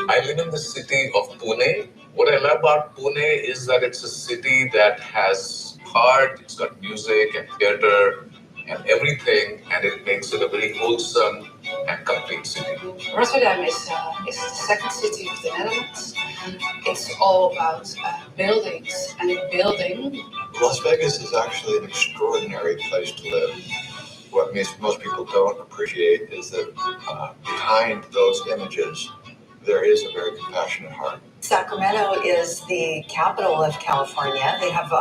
I live in the city of Pune. What I love about Pune is that it's a city that has heart, it's got music and theater and everything, and it makes it a very wholesome and complete city. Rotterdam is the second city of the Netherlands. It's all about buildings, and in building. Las Vegas is actually an extraordinary place to live. What most people don't appreciate is that behind those images, there is a very compassionate heart. Sacramento is the capital of California. They have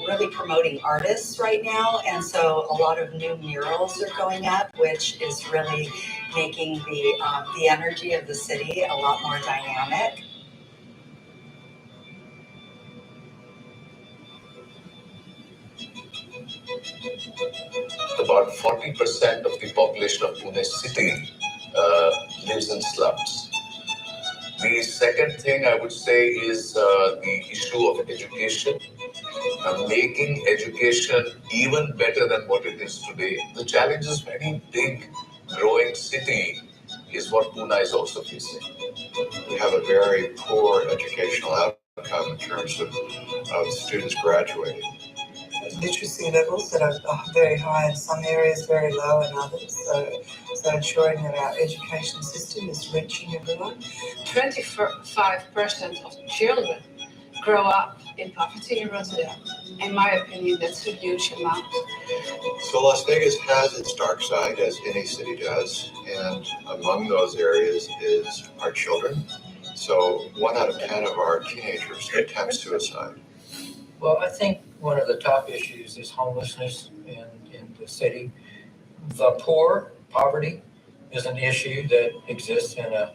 really promoting artists right now, and so a lot of new murals are going up, which is really making the energy of the city a lot more dynamic. About 40% of the population of Pune city lives in slums. The second thing I would say is the issue of education, making education even better than what it is today. The challenge is very big, growing city is what Pune is also facing. We have a very poor educational outcome in terms of students graduating. Literacy levels that are very high in some areas, very low in others. So ensuring that our education system is reaching everyone. 25% of children grow up in poverty in Rotterdam. In my opinion, that's a huge amount. So Las Vegas has its dark side, as any city does, and among those areas is our children. So 1 out of 10 of our teenagers attempt suicide. Well, I think one of the top issues is homelessness in the city. The poverty is an issue that exists in a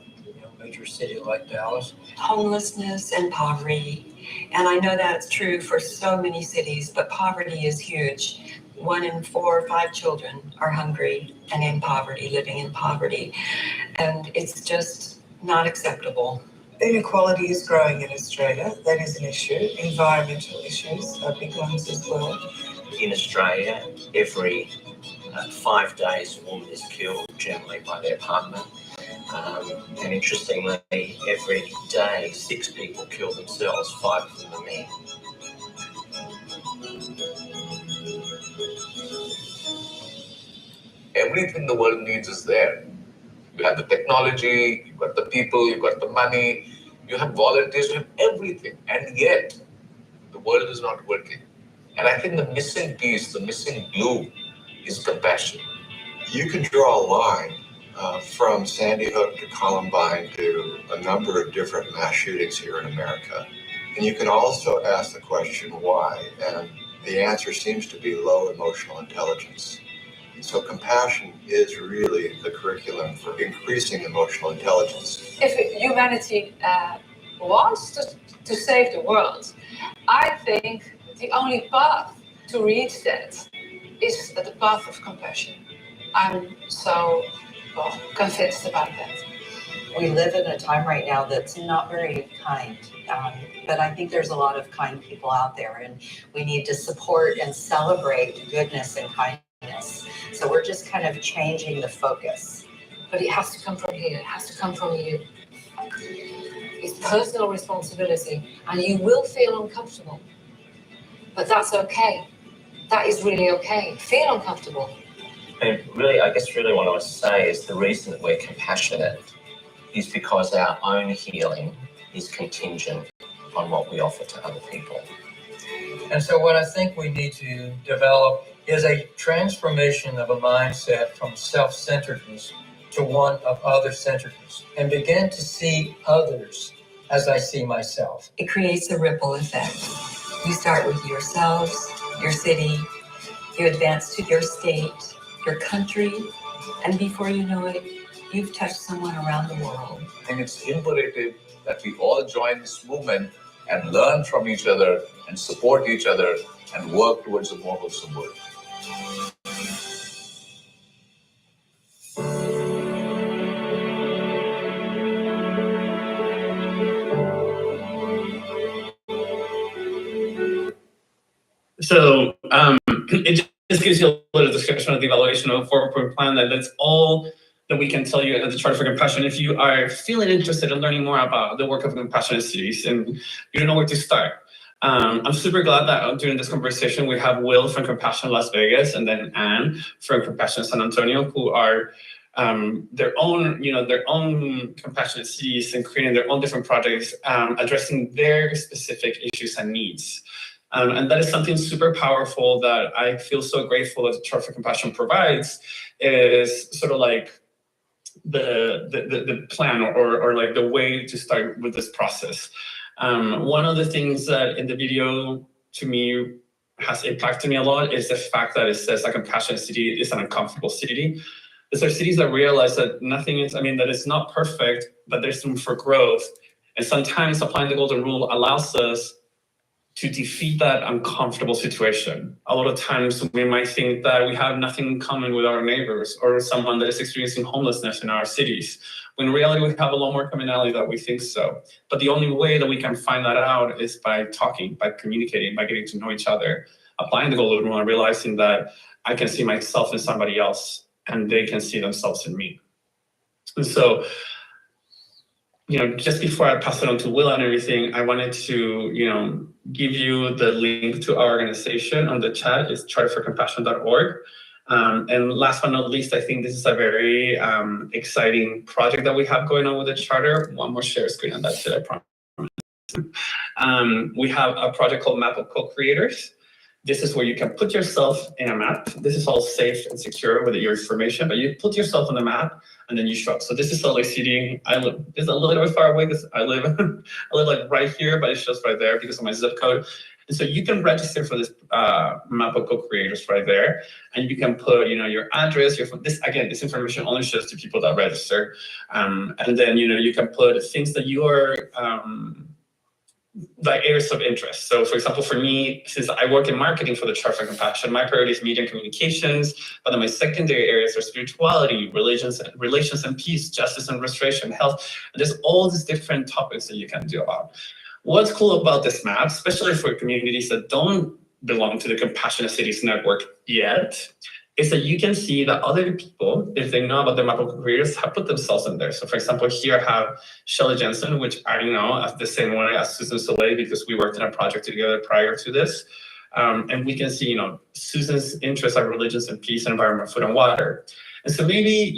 major city like Dallas. Homelessness and poverty, and I know that's true for so many cities, but poverty is huge. 1 in 4 or 5 children are hungry and in poverty, living in poverty, and it's just not acceptable. Inequality is growing in Australia. That is an issue. Environmental issues are big ones as well. In Australia, every 5 days, a woman is killed, generally by their partner. And interestingly, every day, 6 people kill themselves, 5 of them are men. Everything the world needs is there. You have the technology, you've got the people, you've got the money, you have volunteers, you have everything. And yet, the world is not working. And I think the missing piece, the missing glue is compassion. You can draw a line from Sandy Hook to Columbine to a number of different mass shootings here in America. And you can also ask the question, why? And the answer seems to be low emotional intelligence. So compassion is really the curriculum for increasing emotional intelligence. If humanity wants to save the world, I think the only path to reach that is the path of compassion. I'm so convinced about that. We live in a time right now that's not very kind, but I think there's a lot of kind people out there, and we need to support and celebrate goodness and kindness. So we're just kind of changing the focus. But it has to come from here. It has to come from you. It's personal responsibility, and you will feel uncomfortable. But that's okay. That is really okay. Feel uncomfortable. And really, I guess really what I want to say is the reason that we're compassionate is because our own healing is contingent on what we offer to other people. And so what I think we need to develop is a transformation of a mindset from self-centeredness to one of other-centeredness, and begin to see others as I see myself. It creates a ripple effect. You start with yourselves, your city, you advance to your state, your country, and before you know it, you've touched someone around the world. I think it's imperative that we all join this movement and learn from each other and support each other and work towards a more wholesome world. So it just gives you a little discussion of the evaluation of a 4-point plan that's all that we can tell you at the Charter for Compassion if you are feeling interested in learning more about the work of compassionate cities and you don't know where to start. I'm super glad that during this conversation we have Will from Compassion Las Vegas and then Anne from Compassion San Antonio, who are their own compassionate cities and creating their own different projects, addressing their specific issues and needs. And that is something super powerful that I feel so grateful that the Charter for Compassion provides, is sort of like the plan or like the way to start with this process. One of the things that in the video to me has impacted me a lot is the fact that it says a compassionate city is an uncomfortable city. These are cities that realize that nothing is, that it's not perfect, but there's room for growth. And sometimes applying the golden rule allows us to defeat that uncomfortable situation. A lot of times we might think that we have nothing in common with our neighbors or someone that is experiencing homelessness in our cities. When in reality, we have a lot more commonality than we think so. But the only way that we can find that out is by talking, by communicating, by getting to know each other, applying the golden rule and realizing that I can see myself in somebody else and they can see themselves in me. And so, just before I pass it on to Will and everything, I wanted to, give you the link to our organization on the chat. It's charterforcompassion.org. And last but not least, I think this is a very exciting project that we have going on with the Charter. One more share screen and that's it, I promise. We have a project called Map of Co-Creators. This is where you can put yourself in a map. This is all safe and secure with your information, but you put yourself on the map and then you show up. So this is Salt Lake City. It's a little bit far away because I live like right here, but it shows right there because of my zip code. And so you can register for this Map of Co-Creators right there, and you can put, your address, your phone. This information only shows to people that register, and then you can put things that you are. Like areas of interest. So for example, for me, since I work in marketing for the Charter for Compassion, my priority is media and communications, but then my secondary areas are spirituality, relations and peace, justice and restoration, health. And there's all these different topics that you can do about. What's cool about this map, especially for communities that don't belong to the Compassionate Cities Network yet, is that you can see that other people, if they know about the Map of Co-Creators, have put themselves in there. So for example, here I have Shelley Jensen, which I know as the same way as Susan Soleil, because we worked in a project together prior to this. And we can see, Susan's interests are religions and peace, environment, food and water. And so maybe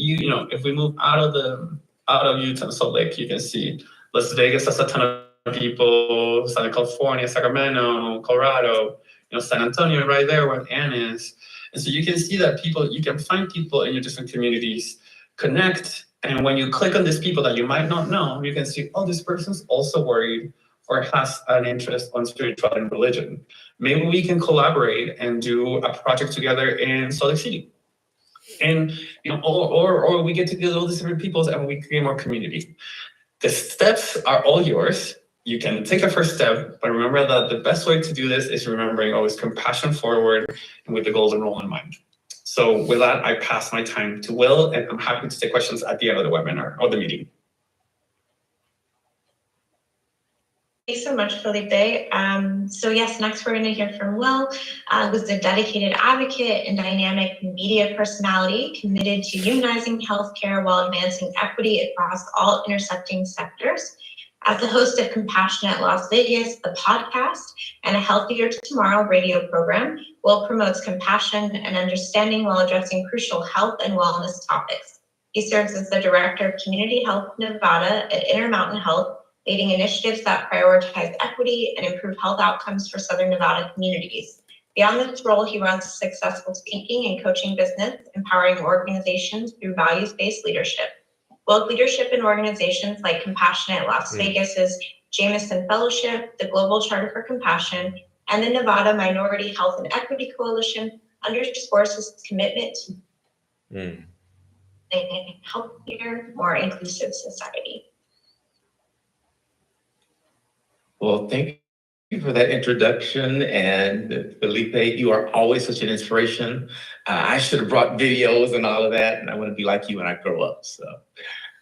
if we move out of Utah and Salt Lake, you can see Las Vegas has a ton of people, Southern California, Sacramento, Colorado, San Antonio right there where Anne is. And so you can see that you can find people in your different communities, connect, and when you click on these people that you might not know, you can see, oh, this person's also worried or has an interest on spirituality and religion. Maybe we can collaborate and do a project together in Salt Lake City. And or we get together all these different people and we create more community. The steps are all yours. You can take a first step, but remember that the best way to do this is remembering always compassion forward and with the golden rule in mind. So with that, I pass my time to Will, and I'm happy to take questions at the end of the webinar or the meeting. Thanks so much, Felipe. So yes, next we're going to hear from Will, who's a dedicated advocate and dynamic media personality committed to unionizing healthcare while advancing equity across all intersecting sectors. As the host of Compassionate Las Vegas, the podcast, and a Healthier Tomorrow radio program, Will promotes compassion and understanding while addressing crucial health and wellness topics. He serves as the Director of Community Health Nevada at Intermountain Health, leading initiatives that prioritize equity and improve health outcomes for Southern Nevada communities. Beyond this role, he runs a successful speaking and coaching business, empowering organizations through values-based leadership. Will's leadership in organizations like Compassionate Las Vegas's Jameson Fellowship, the Global Charter for Compassion, and the Nevada Minority Health and Equity Coalition underscores his commitment to a healthier, more inclusive society. Well, thank you for that introduction. And Felipe, you are always such an inspiration. I should have brought videos and all of that, and I want to be like you when I grow up. So,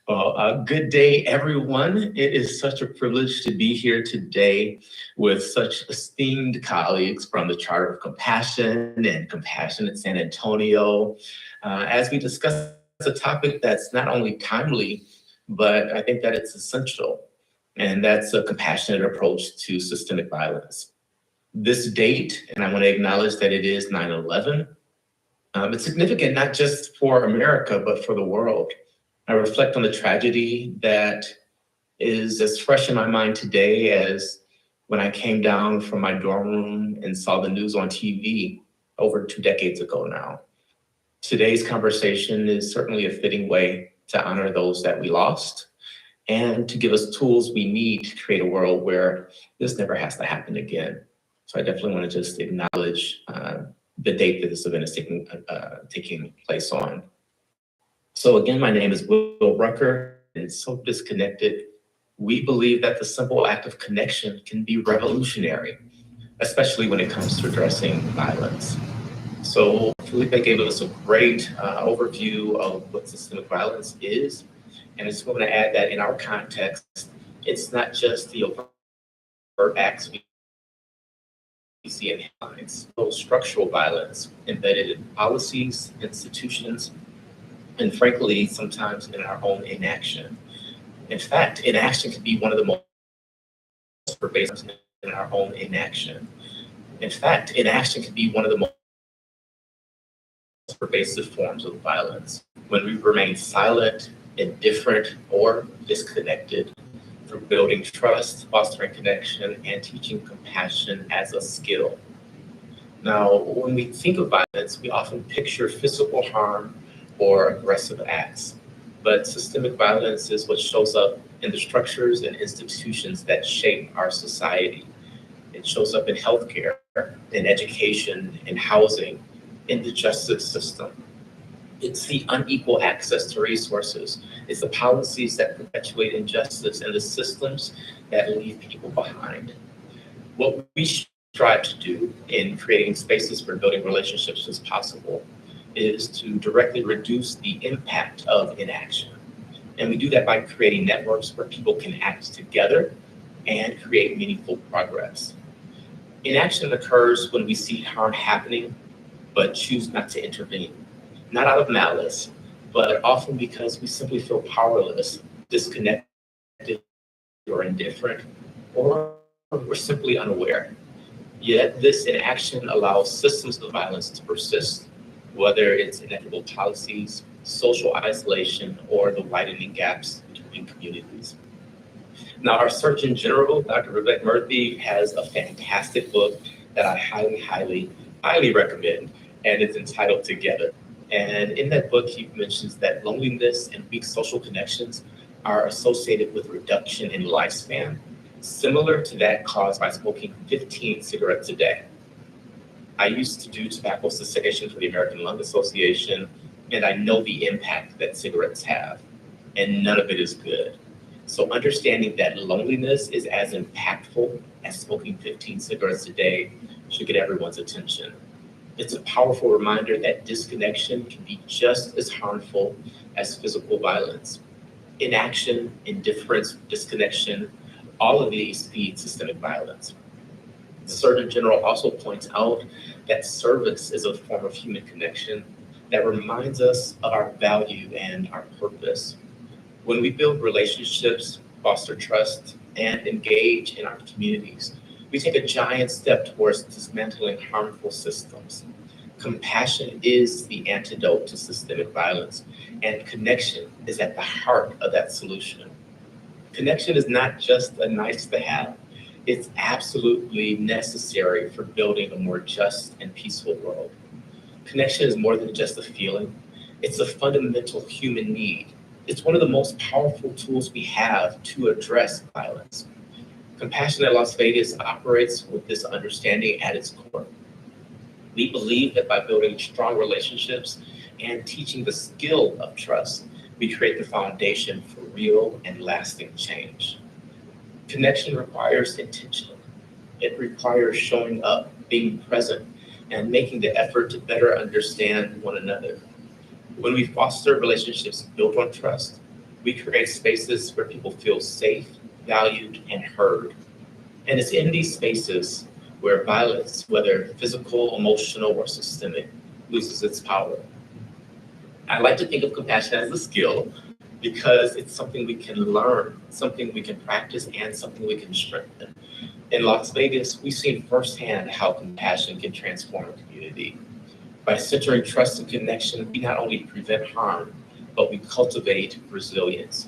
well, good day, everyone. It is such a privilege to be here today with such esteemed colleagues from the Charter of Compassion and Compassionate San Antonio. As we discuss a topic that's not only timely, but I think that it's essential. And that's a compassionate approach to systemic violence. This date, and I want to acknowledge that it is 9/11, it's significant not just for America, but for the world. I reflect on the tragedy that is as fresh in my mind today as when I came down from my dorm room and saw the news on TV over 2 decades ago now. Today's conversation is certainly a fitting way to honor those that we lost and to give us tools we need to create a world where this never has to happen again. So I definitely want to just acknowledge the date that this event is taking place on. So again, my name is Will Rucker, and So Disconnected. We believe that the simple act of connection can be revolutionary, especially when it comes to addressing violence. So Felipe gave us a great overview of what systemic violence is. And I just want to add that in our context, it's not just the overt acts we see in headlines, but structural violence embedded in policies, institutions, and frankly, sometimes in our own inaction. In fact, inaction can be one of the most pervasive in our own inaction. In fact, inaction can be one of the most pervasive forms of violence. When we remain silent, indifferent, or disconnected through building trust, fostering connection, and teaching compassion as a skill. Now, when we think of violence, we often picture physical harm or aggressive acts. But systemic violence is what shows up in the structures and institutions that shape our society. It shows up in healthcare, in education, in housing, in the justice system. It's the unequal access to resources. It's the policies that perpetuate injustice and the systems that leave people behind. What we strive to do in creating spaces for building relationships as possible is to directly reduce the impact of inaction. And we do that by creating networks where people can act together and create meaningful progress. Inaction occurs when we see harm happening, but choose not to intervene. Not out of malice, but often because we simply feel powerless, disconnected, or indifferent, or we're simply unaware. Yet this inaction allows systems of violence to persist, whether it's inequitable policies, social isolation, or the widening gaps between communities. Now, our Surgeon General, Dr. Rebecca Murphy, has a fantastic book that I highly recommend, and it's entitled Together. And in that book, he mentions that loneliness and weak social connections are associated with reduction in lifespan, similar to that caused by smoking 15 cigarettes a day. I used to do tobacco cessation for the American Lung Association, and I know the impact that cigarettes have, and none of it is good. So understanding that loneliness is as impactful as smoking 15 cigarettes a day should get everyone's attention. It's a powerful reminder that disconnection can be just as harmful as physical violence. Inaction, indifference, disconnection, all of these feed systemic violence. The Surgeon General also points out that service is a form of human connection that reminds us of our value and our purpose. When we build relationships, foster trust, and engage in our communities, we take a giant step towards dismantling harmful systems. Compassion is the antidote to systemic violence, and connection is at the heart of that solution. Connection is not just a nice to have, it's absolutely necessary for building a more just and peaceful world. Connection is more than just a feeling, it's a fundamental human need. It's one of the most powerful tools we have to address violence. Compassion at Las Vegas operates with this understanding at its core. We believe that by building strong relationships and teaching the skill of trust, we create the foundation for real and lasting change. Connection requires intention. It requires showing up, being present, and making the effort to better understand one another. When we foster relationships built on trust, we create spaces where people feel safe, valued, and heard. And it's in these spaces where violence, whether physical, emotional, or systemic, loses its power. I like to think of compassion as a skill because it's something we can learn, something we can practice, and something we can strengthen. In Las Vegas, we've seen firsthand how compassion can transform a community. By centering trust and connection, we not only prevent harm, but we cultivate resilience.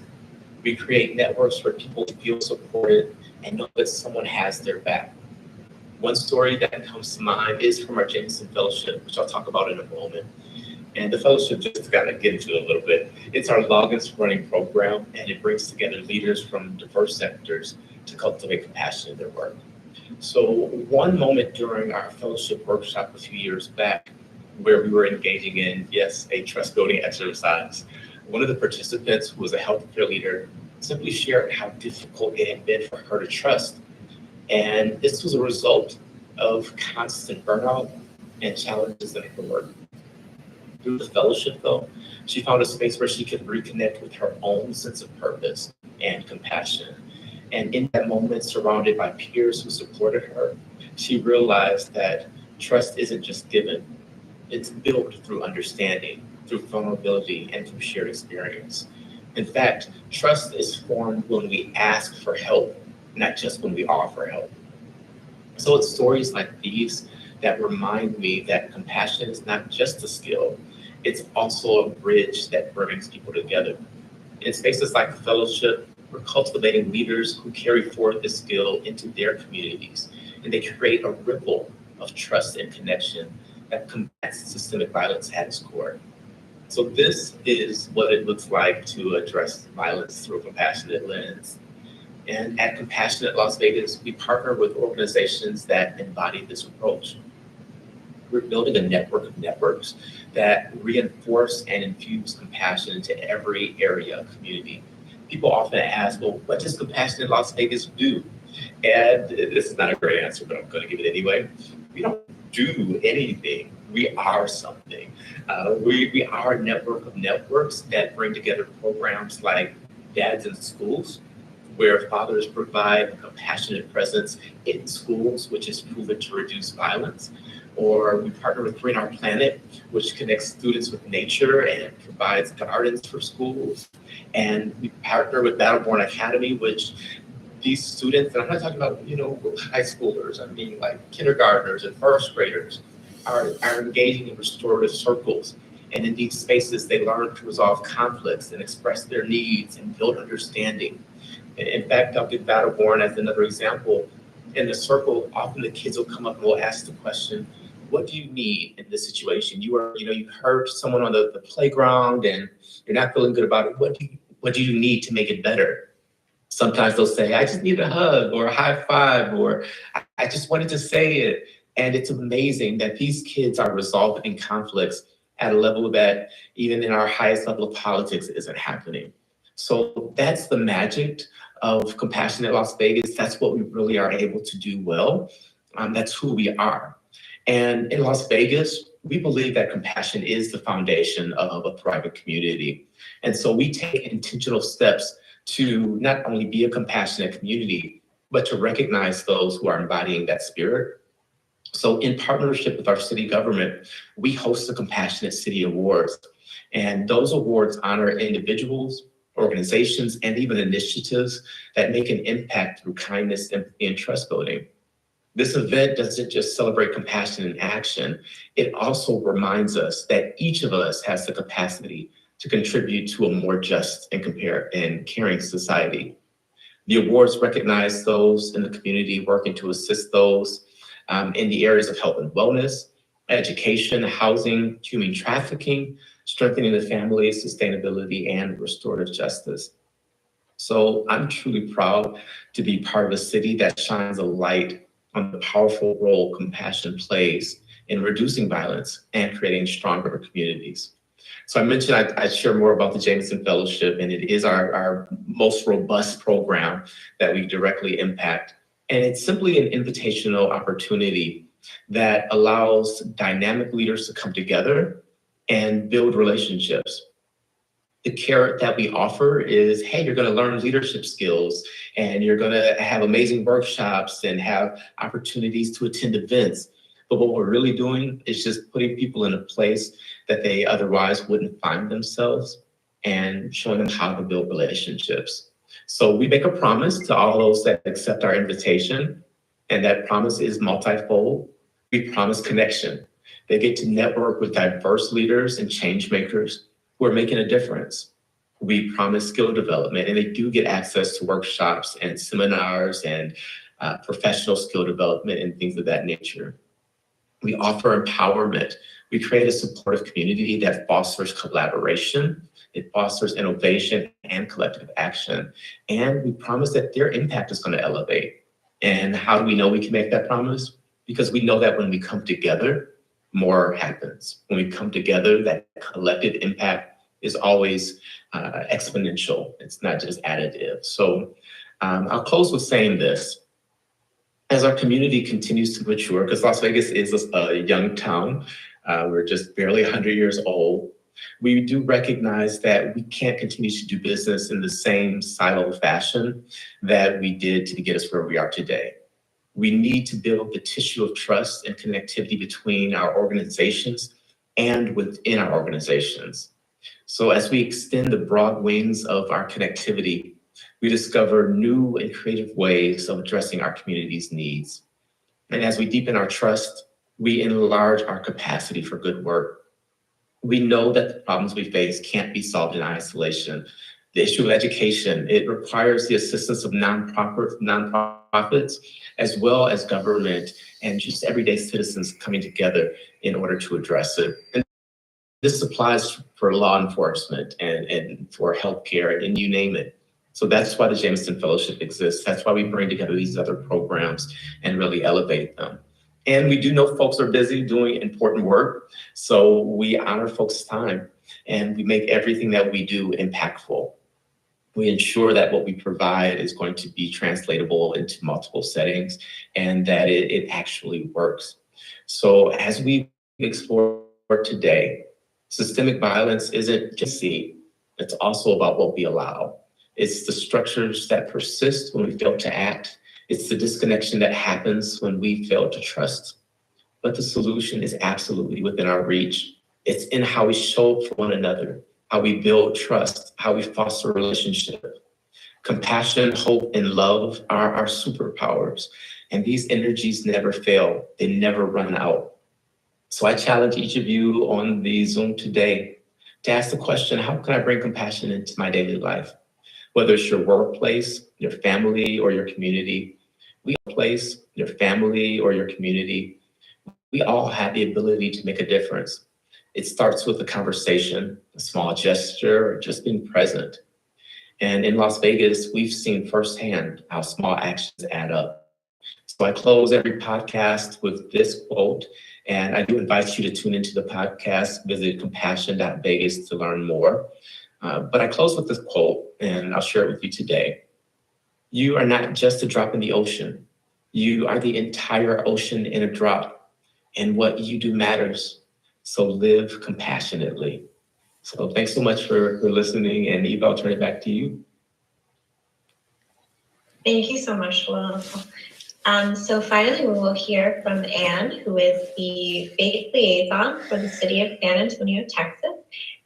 We create networks where people feel supported and know that someone has their back. One story that comes to mind is from our Jameson Fellowship, which I'll talk about in a moment. And the fellowship, just to kind of get into it a little bit, it's our longest running program, and it brings together leaders from diverse sectors to cultivate compassion in their work. So one moment during our fellowship workshop a few years back, where we were engaging in, yes, a trust building exercise, one of the participants, who was a healthcare leader, simply shared how difficult it had been for her to trust. And this was a result of constant burnout and challenges in her work. Through the fellowship, though, she found a space where she could reconnect with her own sense of purpose and compassion. And in that moment, surrounded by peers who supported her, she realized that trust isn't just given, it's built through understanding, through vulnerability, and through shared experience. In fact, trust is formed when we ask for help, not just when we offer help. So it's stories like these that remind me that compassion is not just a skill, it's also a bridge that brings people together. In spaces like fellowship, we're cultivating leaders who carry forward this skill into their communities, and they create a ripple of trust and connection that combats systemic violence at its core. So this is what it looks like to address violence through a compassionate lens. And at Compassionate Las Vegas, we partner with organizations that embody this approach. We're building a network of networks that reinforce and infuse compassion into every area of community. People often ask, well, what does Compassionate Las Vegas do? And this is not a great answer, but I'm going to give it anyway. We don't do anything. We are something. We are a network of networks that bring together programs like Dads in Schools, where fathers provide a compassionate presence in schools, which is proven to reduce violence. Or we partner with Green Our Planet, which connects students with nature and provides gardens for schools. And we partner with Battleborn Academy, which these students, and I'm not talking about, high schoolers, I mean like kindergartners and first graders, are engaging in restorative circles. And in these spaces, they learn to resolve conflicts and express their needs and build understanding. In fact, I'll give Battleborn as another example. In the circle, often the kids will come up and will ask the question, what do you need in this situation? You hurt someone on the playground and you're not feeling good about it. What do you need to make it better? Sometimes they'll say, I just need a hug or a high five, or I just wanted to say it. And it's amazing that these kids are resolving conflicts at a level that even in our highest level of politics isn't happening. So that's the magic of Compassionate Las Vegas. That's what we really are able to do well. That's who we are. And in Las Vegas, we believe that compassion is the foundation of a thriving community. And so we take intentional steps to not only be a compassionate community, but to recognize those who are embodying that spirit. So in partnership with our city government, we host the Compassionate City Awards. And those awards honor individuals, organizations, and even initiatives that make an impact through kindness, empathy, and trust building. This event doesn't just celebrate compassion in action, it also reminds us that each of us has the capacity to contribute to a more just and caring society. The awards recognize those in the community working to assist those in the areas of health and wellness, education, housing, human trafficking, strengthening the family, sustainability, and restorative justice. So I'm truly proud to be part of a city that shines a light on the powerful role compassion plays in reducing violence and creating stronger communities. So I mentioned I'd share more about the Jameson Fellowship, and it is our most robust program that we directly impact. And it's simply an invitational opportunity that allows dynamic leaders to come together and build relationships. The carrot that we offer is, hey, you're going to learn leadership skills and you're going to have amazing workshops and have opportunities to attend events. But what we're really doing is just putting people in a place that they otherwise wouldn't find themselves and showing them how to build relationships. So we make a promise to all those that accept our invitation, and that promise is multifold. We promise connection. They get to network with diverse leaders and change makers who are making a difference. We promise skill development, and they do get access to workshops and seminars and professional skill development and things of that nature. We offer empowerment. We create a supportive community that fosters collaboration, it fosters innovation and collective action. And we promise that their impact is going to elevate. And how do we know we can make that promise? Because we know that when we come together, more happens. When we come together, that collective impact is always exponential. It's not just additive. So I'll close with saying this. As our community continues to mature, because Las Vegas is a young town, we're just barely 100 years old, we do recognize that we can't continue to do business in the same siloed fashion that we did to get us where we are today. We need to build the tissue of trust and connectivity between our organizations and within our organizations. So as we extend the broad wings of our connectivity, we discover new and creative ways of addressing our community's needs. And as we deepen our trust, we enlarge our capacity for good work. We know that the problems we face can't be solved in isolation. The issue of education, it requires the assistance of nonprofits, as well as government and just everyday citizens coming together in order to address it. And this applies for law enforcement and for healthcare and you name it. So that's why the Jameson Fellowship exists. That's why we bring together these other programs and really elevate them. And we do know folks are busy doing important work. So we honor folks' time and we make everything that we do impactful. We ensure that what we provide is going to be translatable into multiple settings and that it actually works. So as we explore today, systemic violence isn't just see, it's also about what we allow. It's the structures that persist when we fail to act. It's the disconnection that happens when we fail to trust. But the solution is absolutely within our reach. It's in how we show up for one another, how we build trust, how we foster a relationship. Compassion, hope, and love are our superpowers. And these energies never fail. They never run out. So I challenge each of you on the Zoom today to ask the question, how can I bring compassion into my daily life? Whether it's your workplace, your family, or your community, we all have the ability to make a difference. It starts with a conversation, a small gesture, or just being present. And in Las Vegas, we've seen firsthand how small actions add up. So I close every podcast with this quote, and I do invite you to tune into the podcast, visit compassion.vegas to learn more. But I close with this quote, and I'll share it with you today. You are not just a drop in the ocean. You are the entire ocean in a drop, and what you do matters. So live compassionately. So thanks so much for listening, and Eva, I'll turn it back to you. Thank you so much, Will. So finally, we will hear from Anne, who is the faith liaison for the city of San Antonio, Texas,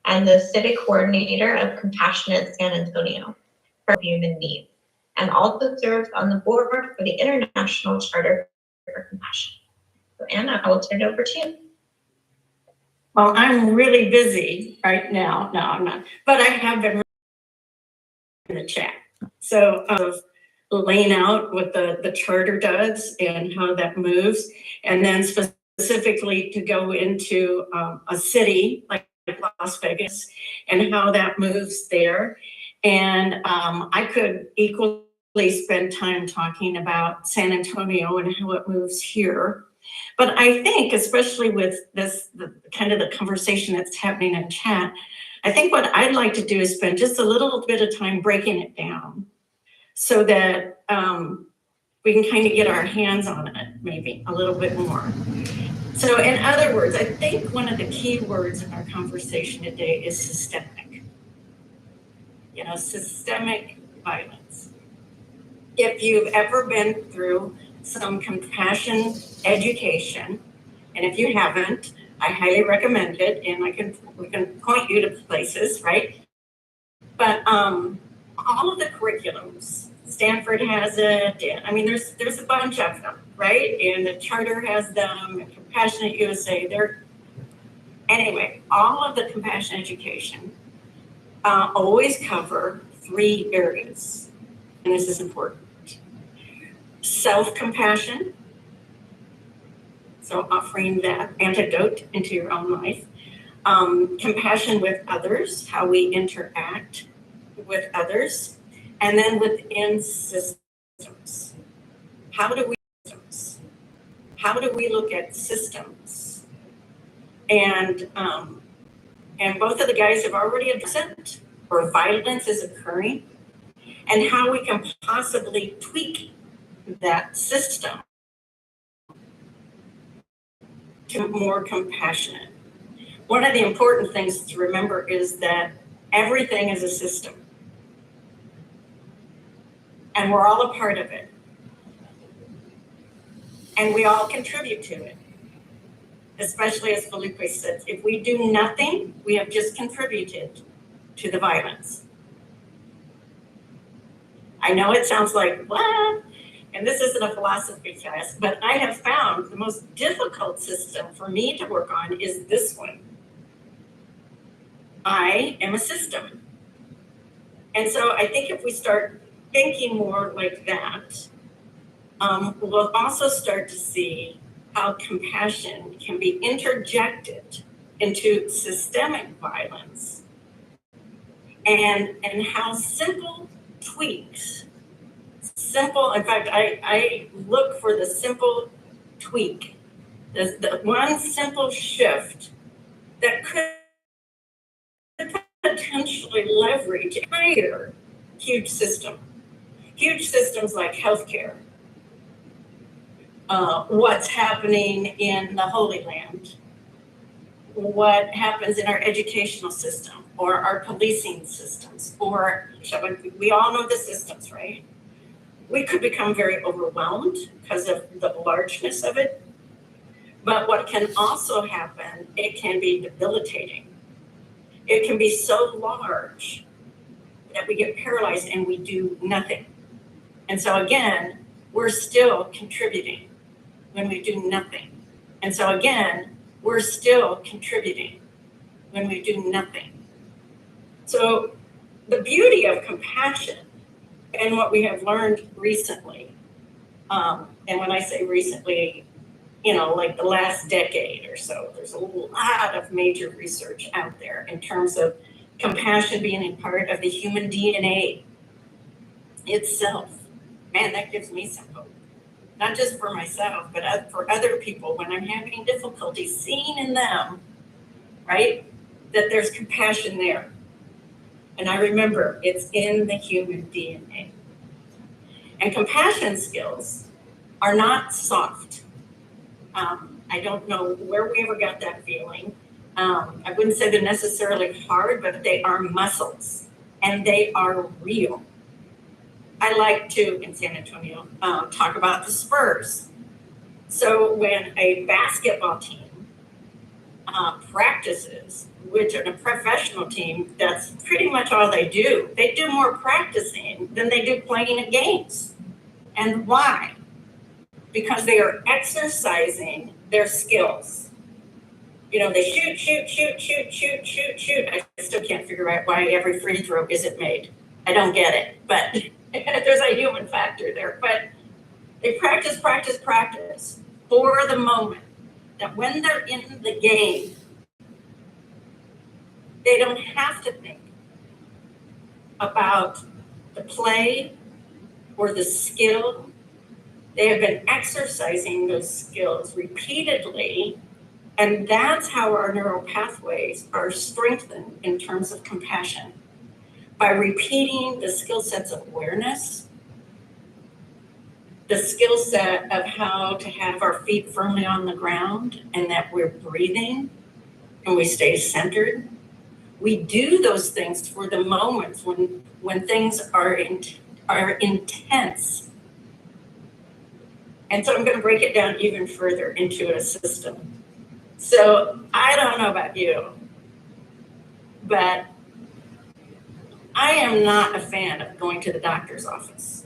and the civic coordinator of Compassionate San Antonio for Human Needs, and also serves on the board for the International Charter for Compassion. So Anna, I will turn it over to you. Well, I'm really busy right now. No, I'm not, but I have been in the chat. So laying out what the charter does and how that moves, and then specifically to go into a city like Las Vegas and how that moves there. And I could equally spend time talking about San Antonio and how it moves here. But I think, especially with this, the kind of the conversation that's happening in chat, I think what I'd like to do is spend just a little bit of time breaking it down so that we can kind of get our hands on it maybe a little bit more. So in other words, I think one of the key words in our conversation today is systemic. Systemic violence. If you've ever been through some compassion education, And if you haven't, I highly recommend it, and we can point you to places, right? But all of the curriculums, Stanford has it. I mean, there's a bunch of them, right? And the charter has them, and Compassionate USA. Anyway, all of the compassion education always cover 3 areas, and this is important. Self-compassion, so offering that antidote into your own life. Compassion with others, how we interact with others, and then within systems. How do we look at systems? And both of the guys have already addressed it, where violence is occurring, and how we can possibly tweak that system to more compassionate. One of the important things to remember is that everything is a system, and we're all a part of it, and we all contribute to it. Especially as Felipe said, if we do nothing, we have just contributed to the violence. I know it sounds like, what? And this isn't a philosophy class, but I have found the most difficult system for me to work on is this one. I am a system. And so I think if we start thinking more like that, we'll also start to see how compassion can be interjected into systemic violence, and how simple tweaks, in fact, I look for the simple tweak, the one simple shift that could potentially leverage entire huge systems like healthcare, what's happening in the Holy Land, what happens in our educational system or our policing systems, or we all know the systems, right? We could become very overwhelmed because of the largeness of it. But what can also happen, it can be debilitating. It can be so large that we get paralyzed and we do nothing. And so again, we're still contributing when we do nothing. And so again, we're still contributing when we do nothing. So the beauty of compassion and what we have learned recently, and when I say recently, like the last decade or so, there's a lot of major research out there in terms of compassion being a part of the human DNA itself. Man, that gives me some hope. Not just for myself, but for other people when I'm having difficulty seeing in them, right, that there's compassion there. And I remember it's in the human DNA. And compassion skills are not soft. I don't know where we ever got that feeling. I wouldn't say they're necessarily hard, but they are muscles and they are real. I like to, in San Antonio, talk about the Spurs. So when a basketball team practices, which in a professional team, that's pretty much all they do. They do more practicing than they do playing at games. And why? Because they are exercising their skills. They shoot. I still can't figure out why every free throw isn't made. I don't get it, but there's a human factor there. But they practice for the moment that when they're in the game, they don't have to think about the play or the skill. They have been exercising those skills repeatedly, and that's how our neural pathways are strengthened in terms of compassion. By repeating the skill sets of awareness, the skill set of how to have our feet firmly on the ground and that we're breathing and we stay centered. We do those things for the moments when things are intense. And so I'm going to break it down even further into a system. So I don't know about you, but I am not a fan of going to the doctor's office.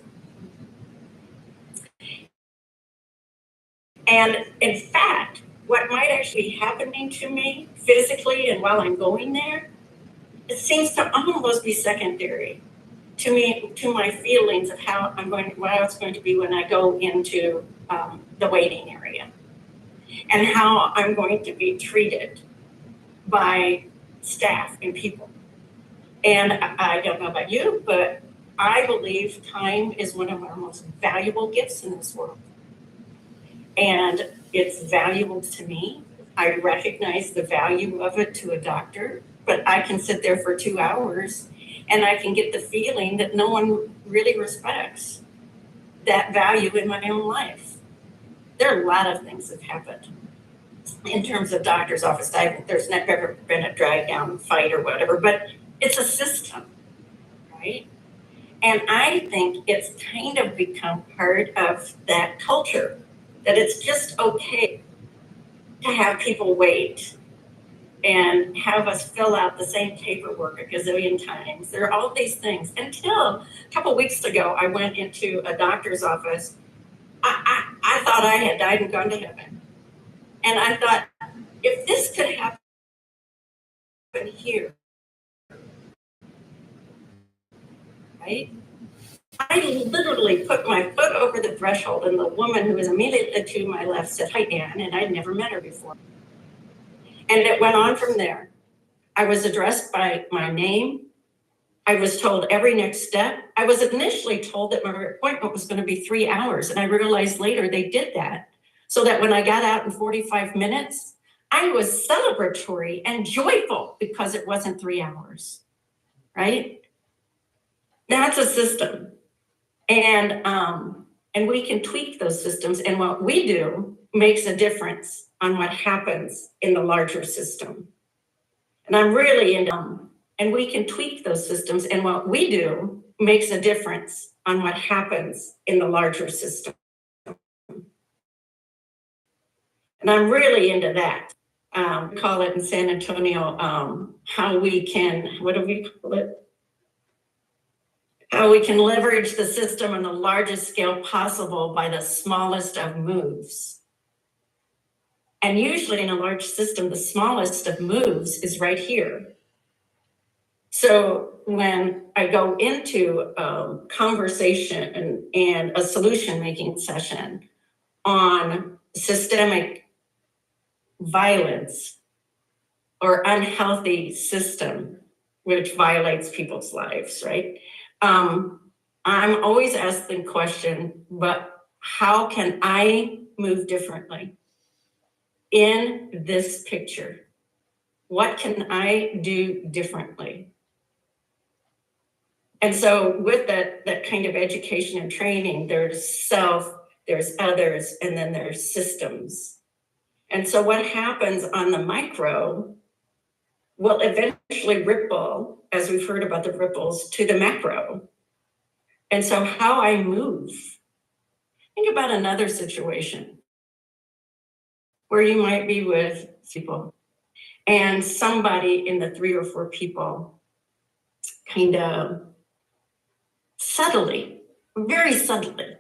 And in fact, what might actually be happening to me physically and while I'm going there, it seems to almost be secondary to me, to my feelings of how it's going to be when I go into the waiting area, and how I'm going to be treated by staff and people. And I don't know about you, but I believe time is one of our most valuable gifts in this world. And it's valuable to me. I recognize the value of it to a doctor, but I can sit there for 2 hours and I can get the feeling that no one really respects that value in my own life. There are a lot of things that happened in terms of doctor's office. There's never been a drag down fight or whatever, but it's a system, right? And I think it's kind of become part of that culture, that it's just okay to have people wait and have us fill out the same paperwork a gazillion times. There are all these things. Until a couple weeks ago, I went into a doctor's office. I thought I had died and gone to heaven. And I thought, if this could happen here, right? I literally put my foot over the threshold, and the woman who was immediately to my left said, "Hi, Ann," and I'd never met her before. And it went on from there. I was addressed by my name. I was told every next step. I was initially told that my appointment was going to be 3 hours, and I realized later they did that so that when I got out in 45 minutes, I was celebratory and joyful because it wasn't 3 hours, right? That's a system. And we can tweak those systems, and what we do makes a difference on what happens in the larger system. And I'm really into, and we can tweak those systems, and what we do makes a difference on what happens in the larger system. And I'm really into that. We call it in San Antonio, how we can, what do we call it? How we can leverage the system on the largest scale possible by the smallest of moves. And usually in a large system, the smallest of moves is right here. So when I go into a conversation and a solution-making session on systemic violence or unhealthy system, which violates people's lives, right? I'm always asking the question, but how can I move differently in this picture? What can I do differently? And so with that kind of education and training, there's self, there's others, and then there's systems. And so what happens on the micro will eventually ripple, as we've heard about the ripples, to the macro. And so how I move, think about another situation where you might be with people and somebody in the 3 or 4 people kind of subtly, very subtly,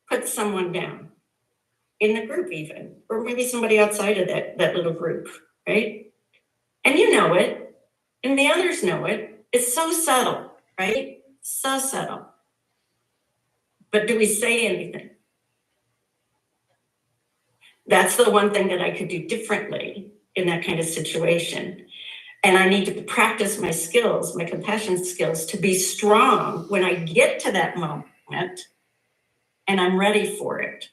put someone down in the group even, or maybe somebody outside of that little group, right? And you know it, and the others know it. It's so subtle, right? So subtle. But do we say anything? That's the one thing that I could do differently in that kind of situation. And I need to practice my skills, my compassion skills, to be strong when I get to that moment and I'm ready for it,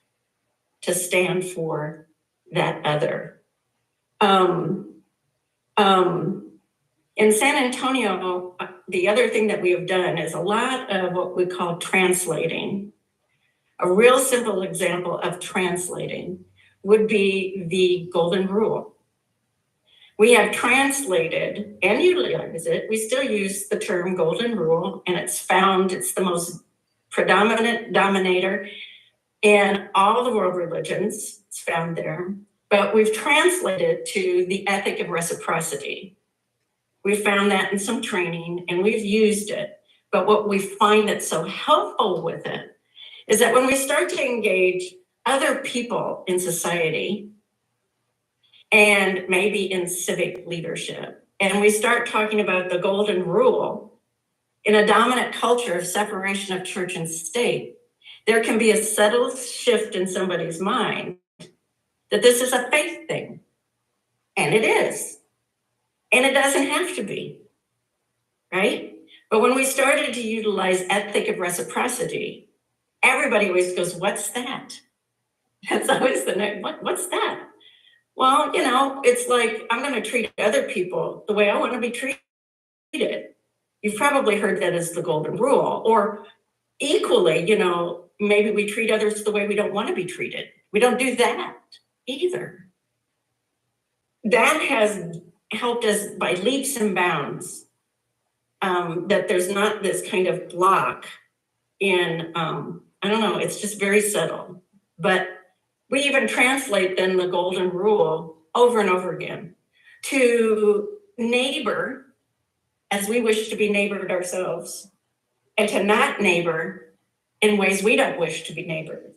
to stand for that other. In San Antonio, the other thing that we have done is a lot of what we call translating. A real simple example of translating would be the golden rule. We have translated and utilized it. We still use the term golden rule, and it's the most predominant dominator in all the world religions. It's found there. but we've translated to the ethic of reciprocity. We found that in some training and we've used it. But what we find that's so helpful with it is that when we start to engage other people in society and maybe in civic leadership, and we start talking about the golden rule in a dominant culture of separation of church and state, there can be a subtle shift in somebody's mind that this is a faith thing. And it is. And it doesn't have to be, right? But when we started to utilize ethic of reciprocity, everybody always goes, what's that? That's always the next, what's that? Well, you know, it's like, I'm going to treat other people the way I want to be treated. You've probably heard that as the golden rule. Or equally, you know, maybe we treat others the way we don't want to be treated. We don't do that either. That has helped us by leaps and bounds, that there's not this kind of block in, I don't know, it's just very subtle. But we even translate then the golden rule over and over again to neighbor as we wish to be neighbored ourselves, and to not neighbor in ways we don't wish to be neighbored.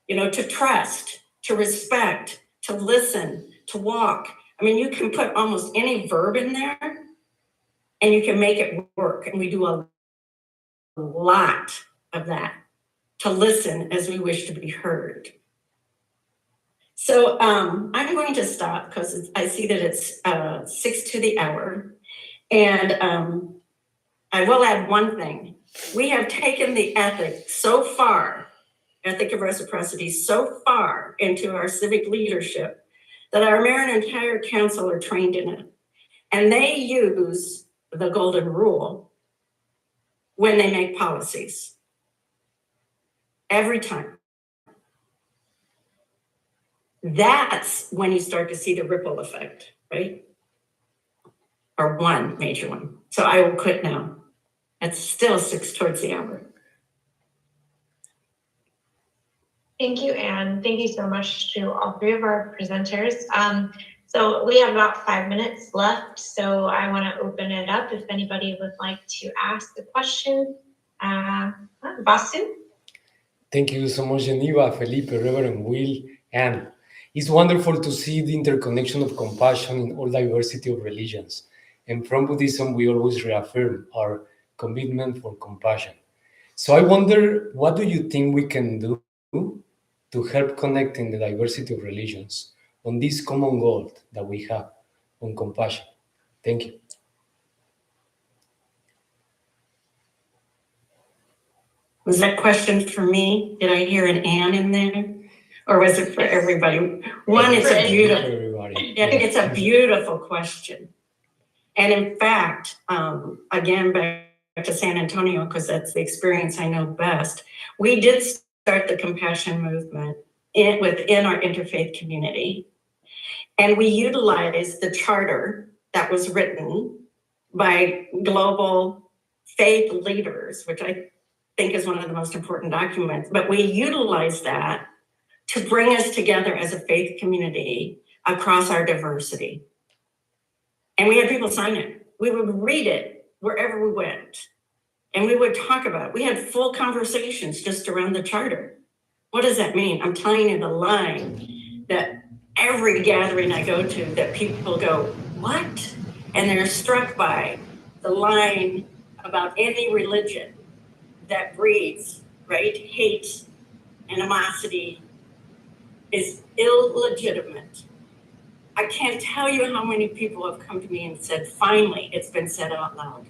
You know, to trust, to respect, to listen, to walk. I mean, you can put almost any verb in there and you can make it work. And we do a lot of that, to listen as we wish to be heard. So I'm going to stop because I see that it's 6 to the hour. And I will add one thing. We have taken the ethic so far, ethic of reciprocity, so far into our civic leadership that our mayor and entire council are trained in it. And they use the golden rule when they make policies. Every time. That's when you start to see the ripple effect, right? Or one major one. So I will quit now. It's still 6 towards the hour. Thank you, Anne. Thank you so much to all three of our presenters. So we have about 5 minutes left, so I want to open it up if anybody would like to ask a question. Basu? Thank you so much, Geneva, Felipe, Reverend Will, and it's wonderful to see the interconnection of compassion in all diversity of religions. And from Buddhism, we always reaffirm our commitment for compassion. So I wonder, what do you think we can do to help connecting the diversity of religions on this common goal that we have on compassion? Thank you. Was that question for me? Did I hear an Ann in there? Or was it for everybody? One, it's a beautiful, it's a beautiful question. And in fact, again, back to San Antonio, because that's the experience I know best, we did start the compassion movement within our interfaith community. And we utilized the charter that was written by global faith leaders, which I think is one of the most important documents. But we utilized that to bring us together as a faith community across our diversity. And we had people sign it. We would read it wherever we went. And we would talk about it. We had full conversations just around the charter. What does that mean? I'm telling you the line that every gathering I go to, that people go, what? And they're struck by the line about any religion that breeds, right, hate, animosity, is illegitimate. I can't tell you how many people have come to me and said, finally, it's been said out loud.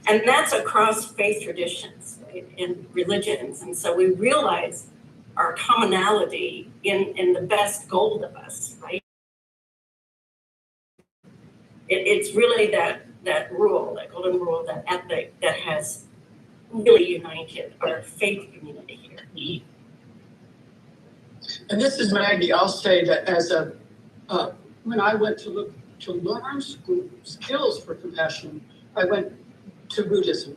And that's across faith traditions, right, and religions. And so we realize our commonality in the best goal of us, right? It's really that rule, that golden rule, that ethic that has really united our faith community here. And this is Maggie. I'll say that as when I went to learn skills for compassion, I went to Buddhism,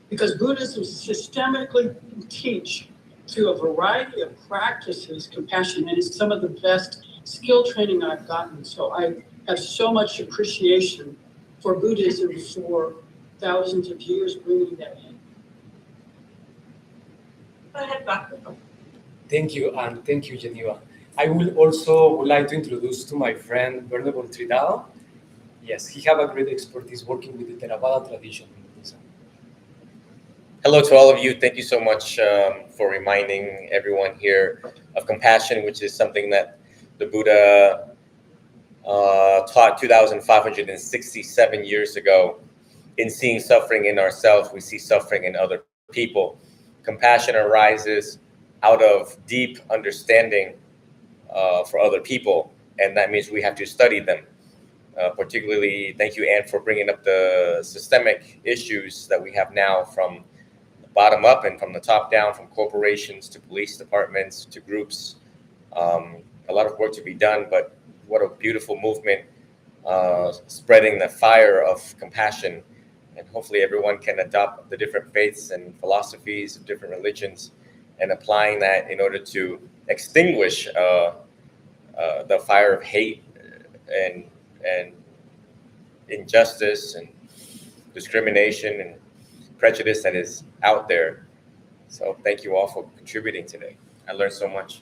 because Buddhism systemically teach through a variety of practices, compassion, and it's some of the best skill training I've gotten. So I have so much appreciation for Buddhism for thousands of years bringing that in. Go ahead, Baku. Thank you, and thank you, Geneva. I would also like to introduce to my friend Venerable Tridao. Yes, he have a great expertise working with the Theravada tradition in Buddhism. Hello to all of you. Thank you so much for reminding everyone here of compassion, which is something that the Buddha taught 2,567 years ago. In seeing suffering in ourselves, we see suffering in other people. Compassion arises out of deep understanding for other people, and that means we have to study them. Particularly, thank you, Anne, for bringing up the systemic issues that we have now from the bottom up and from the top down, from corporations to police departments to groups. A lot of work to be done, but what a beautiful movement, spreading the fire of compassion. And hopefully everyone can adopt the different faiths and philosophies of different religions and applying that in order to extinguish the fire of hate and injustice and discrimination and prejudice that is out there. So thank you all for contributing today. I learned so much.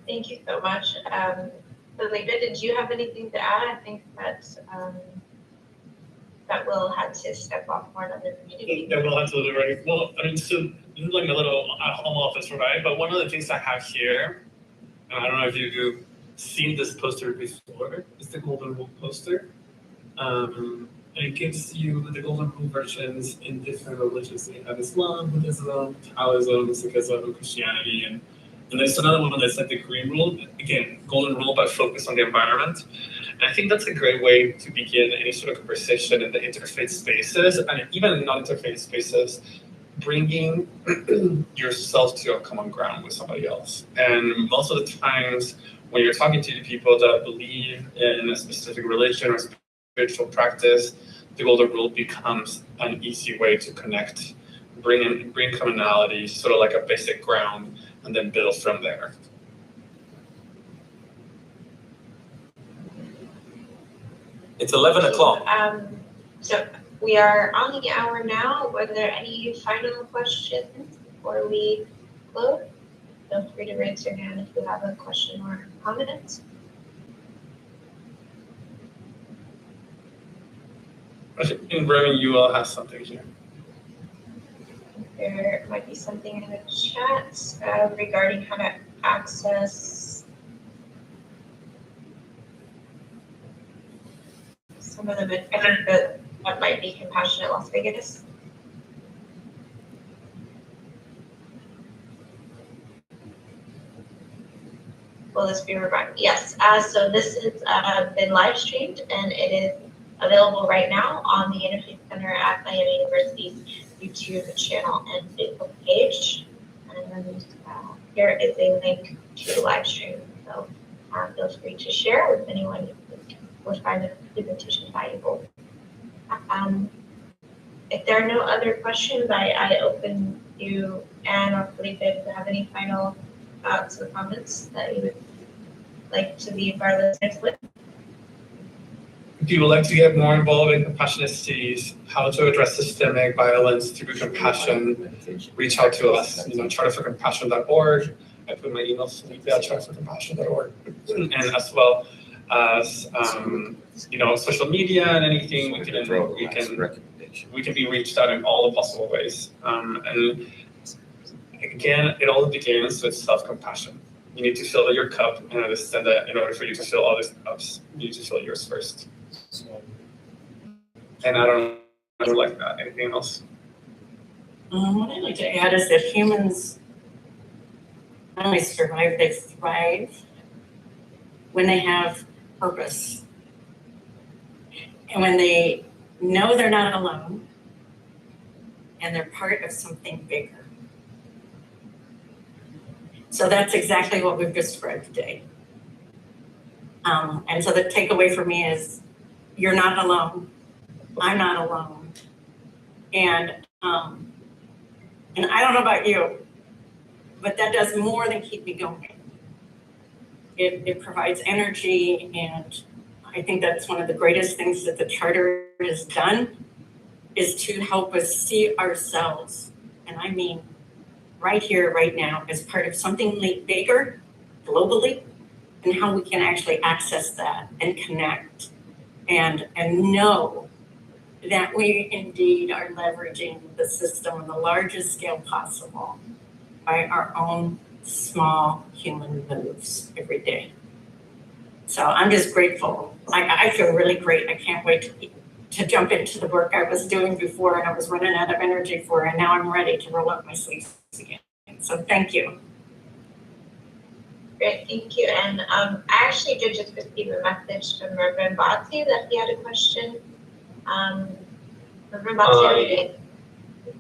Thank you so much. Felipe, did you have anything to add? I think that Will had to step off for another meeting. Yeah, Will had to leave already. Well, I mean, so this is like a little home office, right? But one of the things I have here, and I don't know if you've seen this poster before, is the Golden Rule poster. And it gives you the Golden Rule versions in different religions. So you have Islam, Buddhism, Taoism, Sikhism, Christianity, and there's another one that's like the Green Rule. Again, Golden Rule, but focused on the environment. And I think that's a great way to begin any sort of conversation in the interfaith spaces, and even in non-interfaith spaces, bringing yourself to a common ground with somebody else. And most of the times when you're talking to people that believe in a specific religion or spiritual practice, the Golden Rule becomes an easy way to connect, bring commonality, sort of like a basic ground, and then build from there. It's 11 o'clock. So we are on the hour now. Were there any final questions before we close? Feel free to raise your hand if you have a question or comment. I think in Bremen, you all have something here. There might be something in the chat regarding how to access some of the, I think that might be Compassionate Las Vegas. Will this be revived? Yes, so this has been live streamed and it is available right now on the Interfaith Center at Miami University's YouTube channel and Facebook page. And here is a link to the live stream. So feel free to share with anyone who would find the presentation valuable. If there are no other questions, I open you, Anne or Felipe, if you have any final thoughts or comments that you would like to leave our listeners with. If you would like to get more involved in compassionate cities, how to address systemic violence through compassion, reach out to us. charterforcompassion.org. I put my email Felipe at charterforcompassion.org, and as well as social media and anything we can be reached out in all the possible ways. And again, it all begins with self-compassion. You need to fill your cup and understand that in order for you to fill others' cups, you need to fill yours first. And I don't like that. Anything else? What I'd like to add is that humans not only survive, they thrive when they have purpose. And when they know they're not alone and they're part of something bigger. So that's exactly what we've described today. And so the takeaway for me is you're not alone. I'm not alone. And I don't know about you, but that does more than keep me going. It provides energy, and I think that's one of the greatest things that the Charter has done, is to help us see ourselves, and I mean right here, right now, as part of something bigger, globally, and how we can actually access that and connect and know that we indeed are leveraging the system on the largest scale possible by our own small human moves every day. So I'm just grateful. I feel really great. I can't wait to jump into the work I was doing before and I was running out of energy for, and now I'm ready to roll up my sleeves again. So thank you. Great, thank you. And I actually did just receive a message from Reverend Batsi that he had a question. Reverend Batsi,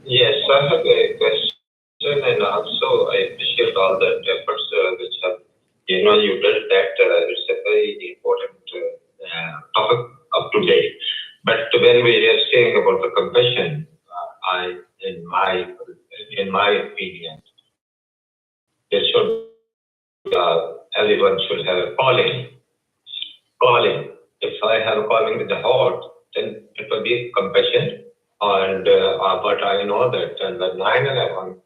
yes, I have a question, and also I appreciate all the efforts which have, you did that. It's a very important topic of today. But when we are saying about the compassion, in my opinion, there should everyone should have a calling. If I have a calling with the heart, then it will be compassion. And but I know that in the 9/11,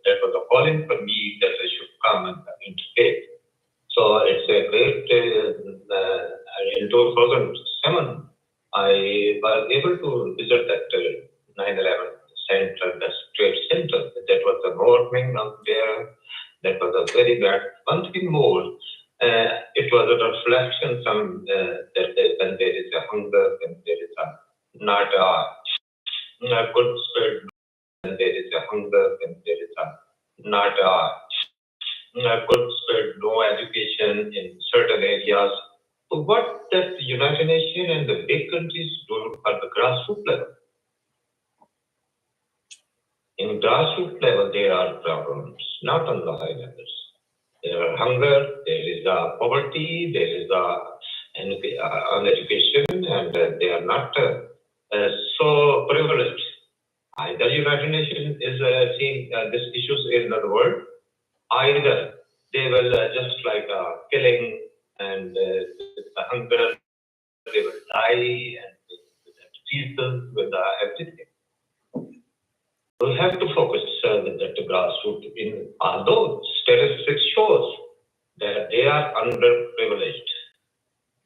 that was a calling for me that I should come into faith. So it's a great. In 2007, I was able to visit that 9/11 center, the Trade Center. That was the morning out there. That was a very bad. One thing more, it was a reflection from that when there is a hunger, when there is not a good spirit, when there is a hunger, when there is not a good spirit, no education in certain areas. So what that United Nations and the big countries do at the grassroots level? In grassroots level, there are problems, not on the high levels. There are hunger, there is poverty, there is uneducation, and they are not so privileged. Either United Nations is seeing these issues in the world, either they will just like killing and the hunger, they will die and with diseases, with everything. We have to focus with the grassroots. Although statistics shows that they are underprivileged,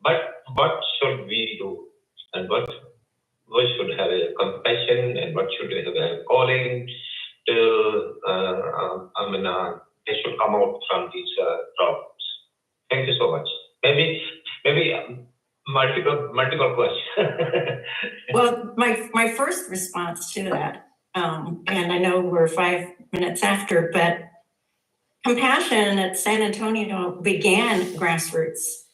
but what should we do, and what we should have a compassion, and what should we have a calling to? They should come out from these problems. Thank you so much. Maybe multiple questions. Well, my first response to that, and I know we're 5 minutes after, but Compassion at San Antonio began grassroots.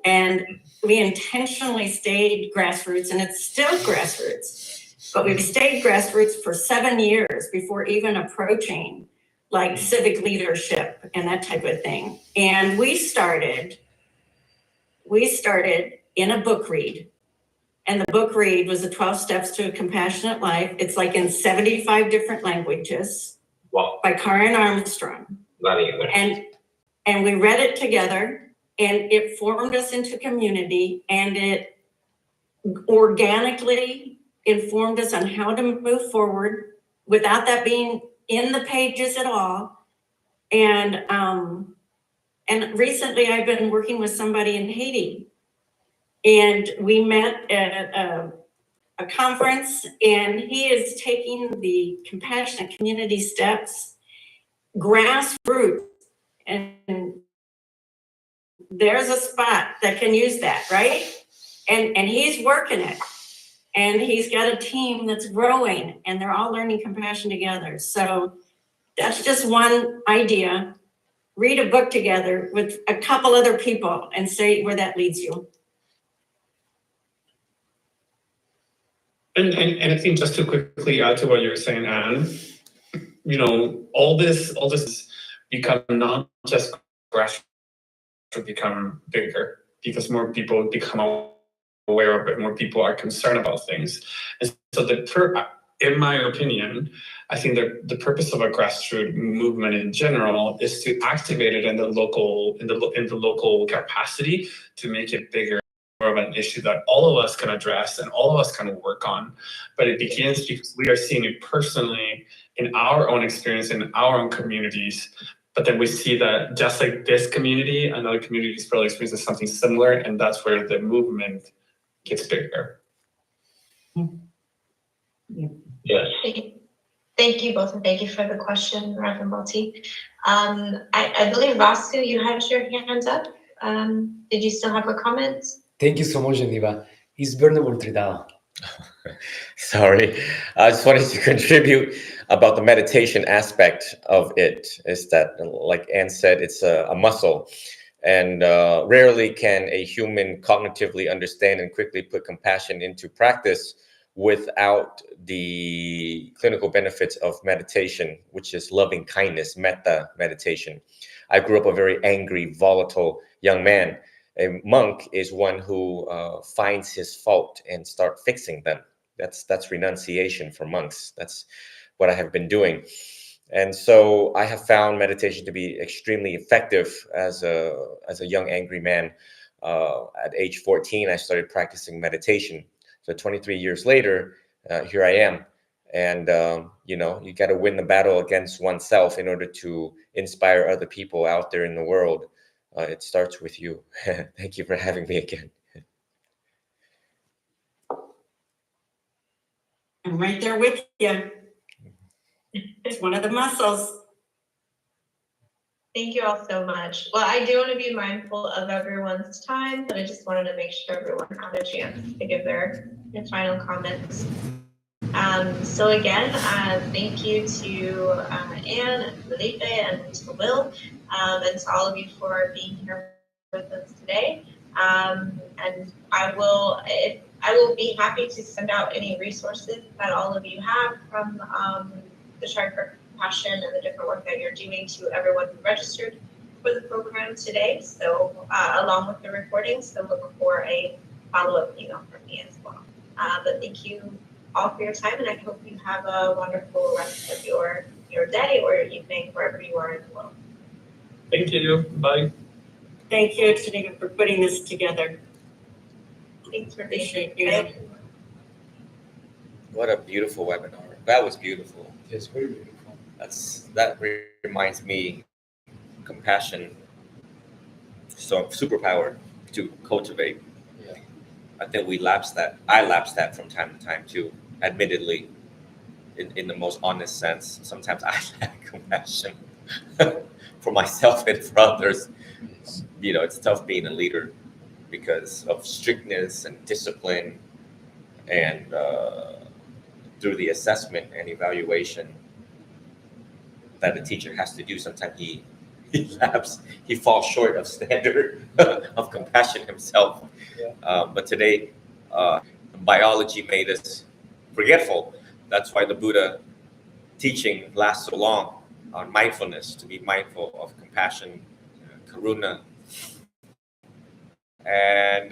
And we intentionally stayed grassroots, and it's still grassroots. But we've stayed grassroots for 7 years before even approaching like civic leadership and that type of thing. And we started in a book read. And the book read was the 12 Steps to a Compassionate Life. It's like in 75 different languages. Wow. By Karen Armstrong. And we read it together, and it formed us into community, and it organically informed us on how to move forward without that being in the pages at all. And recently I've been working with somebody in Haiti, and we met at a conference, and he is taking the Compassionate Community Steps grassroots, and there's a spot that can use that, right? And he's working it, and he's got a team that's growing, and they're all learning compassion together. So that's just one idea. Read a book together with a couple other people and see where that leads you. And I think just to quickly add to what you're saying, Anne, all this become not just grassroots, become bigger because more people become aware of it, more people are concerned about things. And so in my opinion, I think that the purpose of a grassroots movement in general is to activate it in the local capacity to make it bigger, more of an issue that all of us can address and all of us can work on. But it begins because we are seeing it personally in our own experience, in our own communities. But then we see that just like this community, another community's probably experiences something similar, and that's where the movement gets bigger. Yes. Thank you both, and thank you for the question, Reverend Balti. I believe, Vasu, you had your hand up. Did you still have a comment? Thank you so much, Geneva. It's Verne Voltridao. Sorry, I just wanted to contribute about the meditation aspect of it. Is that, like Anne said, it's a muscle, and rarely can a human cognitively understand and quickly put compassion into practice without the clinical benefits of meditation, which is loving kindness, metta meditation. I grew up a very angry, volatile young man. A monk is one who finds his fault and start fixing them. That's renunciation for monks. That's what I have been doing. And so I have found meditation to be extremely effective as a young angry man. At age 14, I started practicing meditation. So 23 years later, here I am. And, you got to win the battle against oneself in order to inspire other people out there in the world. It starts with you. Thank you for having me again. I'm right there with you. It's one of the muscles. Thank you all so much. Well, I do want to be mindful of everyone's time, but I just wanted to make sure everyone had a chance to give their final comments. So again, thank you to Anne, Felipe, and to Will, and to all of you for being here with us today. And I will be happy to send out any resources that all of you have from the Charter for Compassion and the different work that you're doing to everyone who registered for the program today. So along with the recording, so look for a follow-up email from me as well. But thank you all for your time, and I hope you have a wonderful rest of your day or your evening, wherever you are in the world. Thank you. Bye. Thank you, Geneva, for putting this together. Thanks for Appreciate being you. here. What a beautiful webinar. That was beautiful. It's very beautiful. That reminds me, compassion, so superpower to cultivate. Yeah. I think we lapse that. I lapse that from time to time too, admittedly, in the most honest sense. Sometimes I lack compassion for myself and for others. Yes. It's tough being a leader because of strictness and discipline, and through the assessment and evaluation that a teacher has to do, sometimes he falls short of standard of compassion himself. Yeah. But today, biology made us forgetful. That's why the Buddha teaching lasts so long on mindfulness, to be mindful of compassion, karuna. And